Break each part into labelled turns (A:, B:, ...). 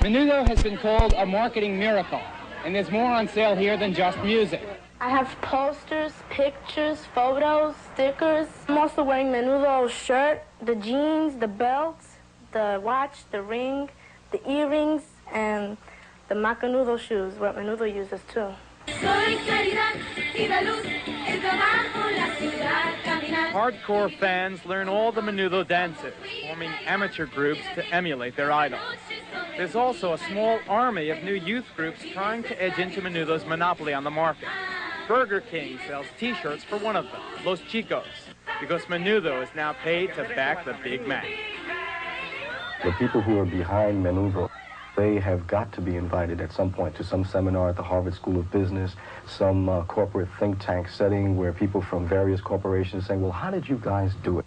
A: Menudo has been called a marketing miracle, and there's more on sale here than just music.
B: I have posters, pictures, photos, stickers. I'm also wearing Menudo's shirt, the jeans, the belts, the watch, the ring, the earrings, and the Macanudo shoes, what Menudo uses too.
C: Hardcore fans learn all the Menudo dances, forming amateur groups to emulate their idols. There's also a small army of new youth groups trying to edge into Menudo's monopoly on the market. Burger King sells T-shirts for one of them, Los Chicos, because Menudo is now paid to back the Big Mac.
D: The people who are behind Menudo, they have got to be invited at some point to some seminar at the Harvard School of Business, some corporate think tank setting where people from various corporations saying, well, how did you guys do it?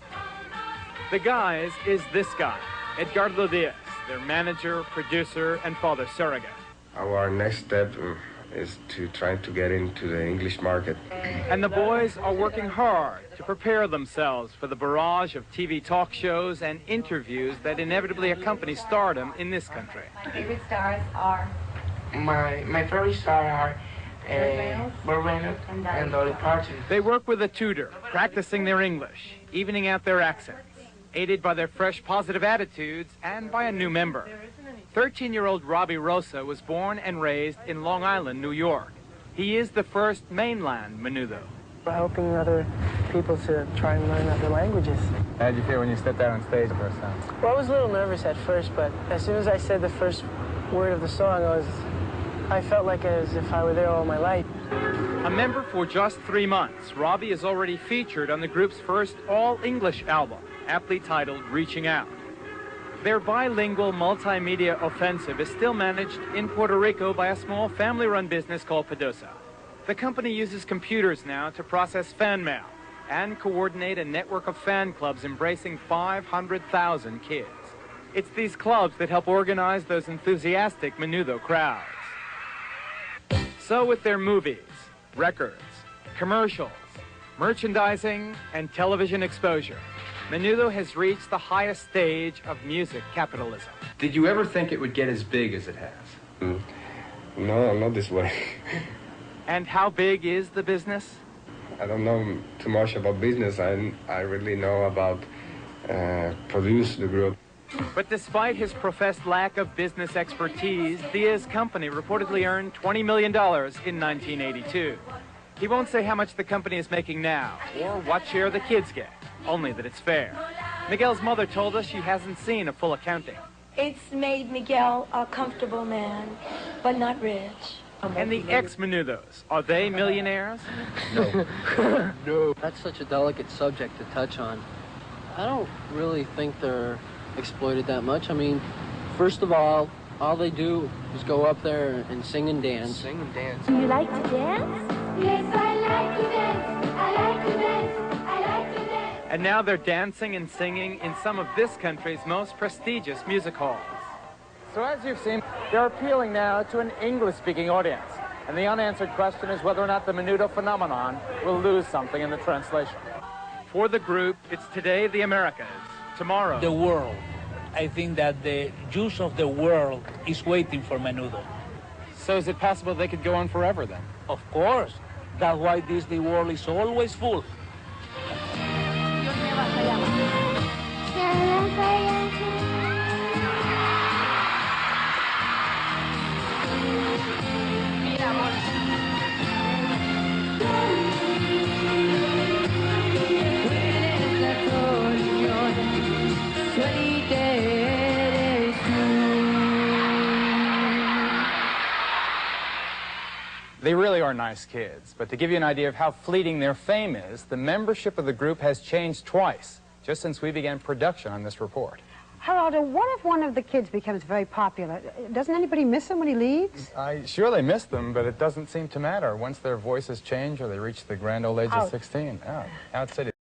C: The guys is this guy, Geraldo, their manager, producer, and father surrogate.
E: Our next step is to try to get into the English market.
C: And the boys are working hard to prepare themselves for the barrage of TV talk shows and interviews that inevitably accompany stardom in this country.
F: My favorite stars are?
G: My favorite stars are Rivera and Dolly Parton.
C: They work with a tutor, practicing their English, evening out their accents, aided by their fresh, positive attitudes and by a new member. 13-year-old Robbie Rosa was born and raised in Long Island, New York. He is the first mainland Menudo.
G: Helping other people to try and learn other languages.
A: How did you feel when you stepped out on stage the first time?
G: Well, I was a little nervous at first, but as soon as I said the first word of the song, I felt like as if I were there all my life.
C: A member for just 3 months, Robbie is already featured on the group's first all-English album, aptly titled Reaching Out. Their bilingual multimedia offensive is still managed in Puerto Rico by a small family-run business called Pedosa. The company uses computers now to process fan mail and coordinate a network of fan clubs embracing 500,000 kids. It's these clubs that help organize those enthusiastic Menudo crowds. So with their movies, records, commercials, merchandising, and television exposure, Menudo has reached the highest stage of music capitalism.
A: Did you ever think it would get as big as it has?
E: No, not this way.
C: And how big is the business?
E: I don't know too much about business. I really know about produce the group.
C: But despite his professed lack of business expertise, Diaz's company reportedly earned $20 million in 1982. He won't say how much the company is making now, or what share the kids get, only that it's fair. Miguel's mother told us she hasn't seen a full accounting.
B: It's made Miguel a comfortable man, but not rich.
C: And the ex-Menudos, are they millionaires?
H: No. No. That's such a delicate subject to touch on. I don't really think they're exploited that much. I mean, first of all they do is go up there and sing and dance.
G: Sing and dance.
B: Do you like to dance?
F: Yes, I like to dance. I like to dance. I like to dance.
C: And now they're dancing and singing in some of this country's most prestigious music halls. So as you've seen, they're appealing now to an English-speaking audience. And the unanswered question is whether or not the Menudo phenomenon will lose something in the translation. For the group, it's today the Americas, tomorrow
I: the world. I think that the juice of the world is waiting for Menudo.
A: So is it possible they could go on forever then?
I: Of course. That's why Disney World is always full.
A: They really are nice kids, but to give you an idea of how fleeting their fame is, the membership of the group has changed twice, just since we began production on this report.
J: Geraldo, what if one of the kids becomes very popular? Doesn't anybody miss him when he leaves?
A: Sure they miss them, but it doesn't seem to matter once their voices change or they reach the grand old age of 16. Out city.